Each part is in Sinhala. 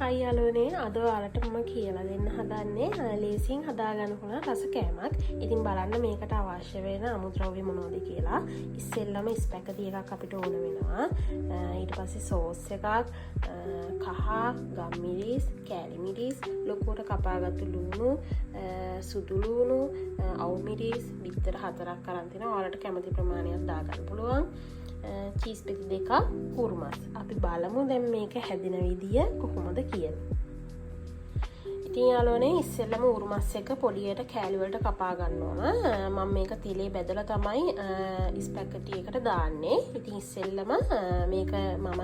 හයි යාළුවනේ අද ඔයාලට මම කියලා දෙන්න හදන්නේ ලේසියෙන් හදාගන්න පුළුවන් රස කෑමක්. ඉතින් බලන්න මේකට අවශ්‍ය වෙන අමුද්‍රව්‍ය මොනවද කියලා. ඉස්සෙල්ලම ස්පැගටි එකක් අපිට ඕන වෙනවා. ඊට පස්සේ සෝස් එකක්, කහ, ගම්මිරිස්, කෑලි මිරිස්, ලොකුවට කපාගත්තු ලුණු, සුදු ලුණු, අවු මිරිස්, බිත්තර 4ක් අරන් තිනවා. ඔයාලට කැමති ප්‍රමාණයක් දාගන්න පුළුවන්. චීස් පිටි දෙකක්, හුරුමස්. අපි බලමු දැන් මේක හැදෙන විදිය කොහොමද කියලා. ඉතින් යාළුවනේ ඉස්සෙල්ලම හුරුමස් එක පොඩියට කෑලි වලට කපා ගන්න ඕන. මම මේක තෙලේ බැදලා තමයි ස්පැගටි එකට දාන්නේ. ඉතින් ඉස්සෙල්ලම මේක මම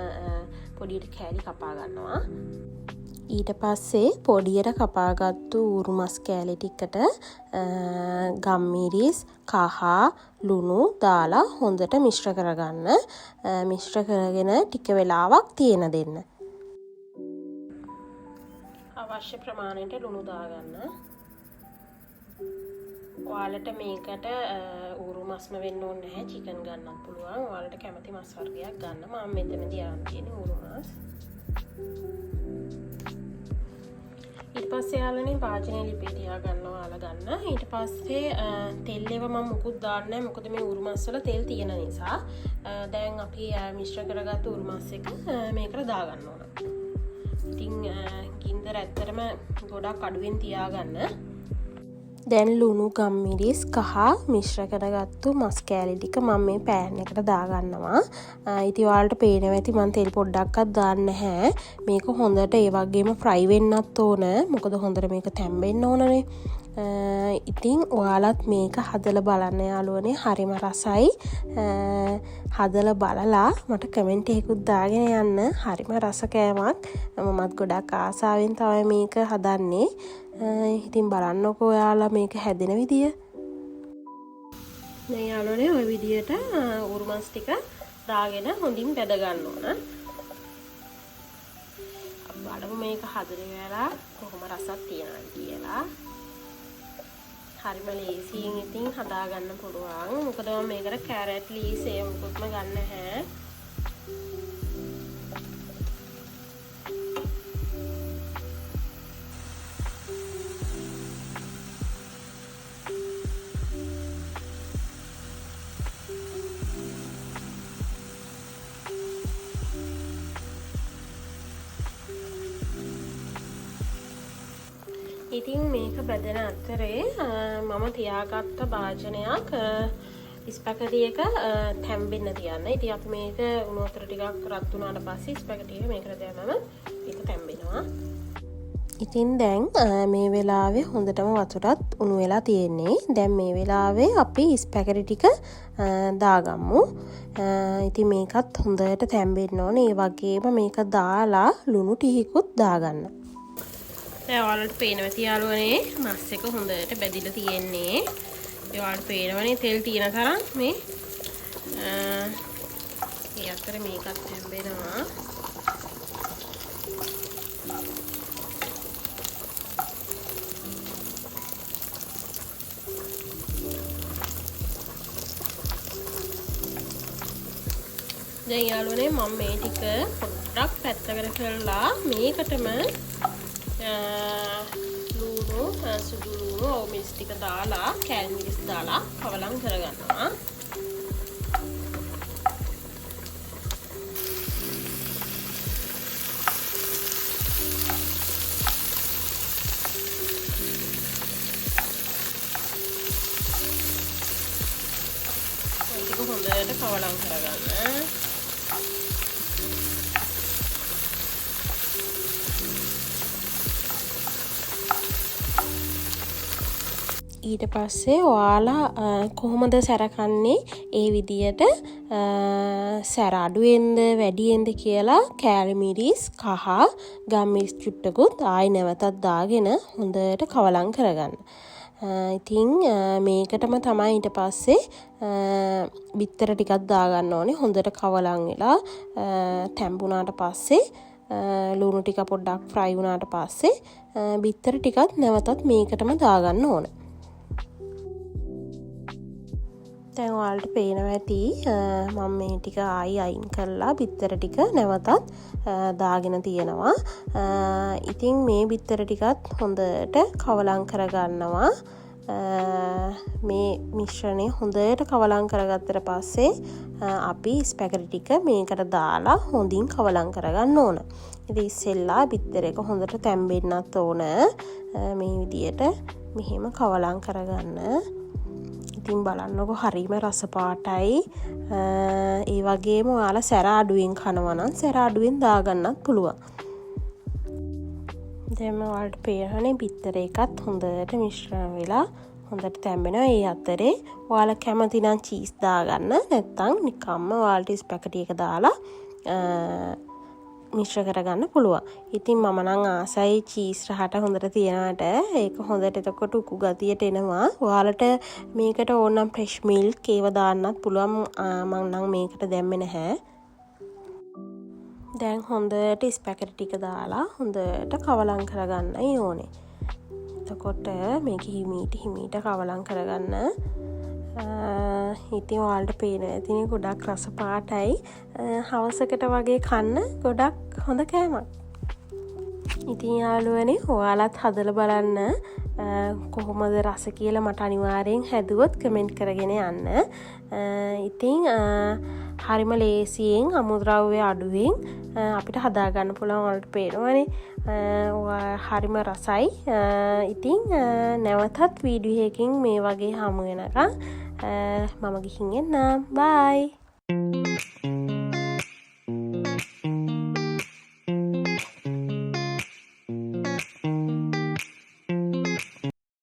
පොඩියට කෑලි කපා ගන්නවා. ඊට පස්සේ පොඩියට කපාගත්තු උරුමස් කෑලි ටිකට ගම්මිරිස්, කහ, ලුණු දාලා හොඳට මිශ්‍ර කරගන්න. මිශ්‍ර කරගෙන ටික වෙලාවක් තියෙන දෙන්න. අවශ්‍ය ප්‍රමාණයට ලුණු දාගන්න. ඔයාලට මේකට උරුමස්ම වෙන්න ඕනේ නැහැ. චිකන් ගන්නත් පුළුවන්. ඔයාලට කැමති මස් වර්ගයක් ගන්න. මම මෙතනදී අරන් තියෙන්නේ උරුමස්. ඊට පස්සේ යාළුවනේ වාජනේ ලිපේ තියා ගන්නවා ඔයාලා ගන්න. ඊට පස්සේ තෙල් ඒවා මම මුකුත් දාන්නේ නැහැ. මොකද මේ උරුමස් වල තෙල් තියෙන නිසා. දැන් අපි මිශ්‍ර කරගත්තු උරුමස් එක මේකට දා ගන්න ඕන. ඉතින් ගින්දර ඇත්තටම ගොඩක් අඩුවෙන් තියාගන්න. දැන් ලුණු, ගම්මිරිස්, කහ මිශ්‍ර කරගත්තු මස් කෑලි ටික මම මේ පෑන් එකට දාගන්නවා. ඉතින් ඔයාලට පේනවා ඇති මම තෙල් පොඩ්ඩක්වත් දාන්නේ නැහැ. මේක හොඳට ඒ වගේම ෆ්‍රයි වෙන්නත් ඕන. මොකද හොඳට මේක තැම්බෙන්න ඕනනේ. ඉතින් ඔයාලත් මේක හදලා බලන්න යාළුවනේ, හරිම රසයි. හදලා බලලා මට කමෙන්ට් එකකුත් දාගෙන යන්න. හරිම රස කෑමක්. මමත් ගොඩක් ආසාවෙන් තමයි මේක හදන්නේ. ඉතින් බලන්නකෝ ඔයාලා මේක හැදෙන විදිය. මේ යාළුවනේ ওই විදියට උරුමස් ටික දාගෙන හොඳින් බැද ගන්න ඕන. අපි බලමු මේක හදන වෙලාව කොහොම රසක් තියනවද කියලා. හරිම ලේසියෙන් ඉතින් හදා ගන්න පුළුවන්. මොකද මම මේකට කැරට් ලීස් ඒ මොකොත්ම ගන්න නැහැ. ඉතින් මේක බැදෙන අතරේ මම තියාගත්ත භාජනයක් ස්පැගටි එක තැම්බෙන්න තියන්න. ඉතින් අපි මේක උණු වතුර ටිකක් රත් වුණාට පස්සේ ස්පැගටි එක මේකට දැම්මම ඒක තැම්බෙනවා. ඉතින් දැන් මේ වෙලාවේ හොඳටම වතුරත් උණු වෙලා තියෙන්නේ. දැන් මේ වෙලාවේ අපි ස්පැගටි ටික දාගමු. ඉතින් මේකත් හොඳට තැම්බෙන්න ඕනේ. ඒ වගේම මේක දාලා ලුණු ටිකකුත් දාගන්න. දැන් ඔයාලට පේනවා ඇති යාළුවනේ මස් එක හොඳට බැදිලා තියෙන්නේ. ඒ ඔයාලට පේනවනේ තෙල් තියෙන තරම් මේ. ඒ අතර මේකත් හැම්බෙනවා. දැන් යාළුවනේ මම මේ ටික පොඩ්ඩක් පැත්තකට කරලා මේකටම ලුණු, සුදු ලුණු, අවු මිරිස් ටික දාලා කෑලි මිරිස් දාලා කවලම් කරගන්නවා. ඒක හොඳට කවලම් කරගන්න. ඊට පස්සේ ඔයාලා කොහොමද සැරකන්නේ ඒ විදියට සැර අඩුවෙන්ද වැඩියෙන්ද කියලා කෑලි මිරිස්, කහ, ගම්මිරිස් චුට්ටකුත් ආයි නැවතත් දාගෙන හොඳට කවලම් කරගන්න. ඉතින් මේකටම තමයි ඊට පස්සේ බිත්තර ටිකක් දාගන්න ඕනේ. හොඳට කවලම් වෙලා තැම්බුණාට පස්සේ ලුණු ටික පොඩ්ඩක් ෆ්‍රයි වුණාට පස්සේ බිත්තර ටිකත් නැවතත් මේකටම දාගන්න ඕනේ. දැන් ඔයාලට පේනවා ඇති මම මේ ටික ආයි අයින් කරලා බිත්තර ටික නැවතත් දාගෙන තියෙනවා. ඉතින් මේ බිත්තර ටිකත් හොඳට කවලම් කරගන්නවා. මේ මිශ්‍රණය හොඳට කවලම් කරගත්තට පස්සේ අපි ස්පැගටි ටික මේකට දාලා හොඳින් කවලම් කරගන්න ඕන. ඉතින් ඉස්සෙල්ලා බිත්තර එක හොඳට තැම්බෙන්නත් ඕන. මේ විදියට මෙහෙම කවලම් කරගන්න. ඉතින් බලන්නකො හරිම රස පාටයි. ඒ වගේම ඔයාලා සැර අඩුවෙන් කනවා නම් සැර අඩුවෙන් දාගන්නත් පුළුවන්. දැන් ඔයාලට පේනවනේ බිත්තර එකත් හොඳට මිශ්‍රණ වෙලා හොඳට තැම්බෙනවා. ඒ අතරේ ඔයාලා කැමති නම් චීස් දාගන්න. නැත්නම් නිකම්ම ඔයාලට ස්පැගටි එක දාලා මිශ්‍ර කරගන්න පුළුවන්. ඉතින් මම නම් ආසයි චීස් රහට හොඳට තියෙනවට ඒක හොඳට එතකොට උකු ගතියට එනවා. ඔයාලට මේකට ඕනම් ෆ්‍රෙෂ් මිල්ක් ඒව දාන්නත් පුළුවන්. මම නම් මේකට දැම්මේ නැහැ. දැන් හොඳට ස්පැගටි ටික දාලා හොඳට කවලම් කරගන්නයි ඕනේ. එතකොට මේක හිමීට කවලම් කරගන්න. ඉතින් ඔයාලට පේනවා ඇතිනේ ගොඩක් රස පාටයි. හවසකට වගේ කන්න ගොඩක් හොඳ කෑමක්. ඉතින් යාළුවනේ ඔයාලත් හදලා බලන්න කොහොමද රස කියලා මට අනිවාර්යෙන් හැදුවොත් කමෙන්ට් කරගෙන යන්න. ඉතින් හරිම ලේසියෙන් අමුද්‍රව්‍ය අඩුවෙන් අපිට හදාගන්න පුළුවන්. ඔයාලට පේනවනේ හරිම රසයි. ඉතින් නැවතත් වීඩියෝ එකකින් මේ වගේ හමු වෙනකම් මම ගිහින් එන්නම්. බයි.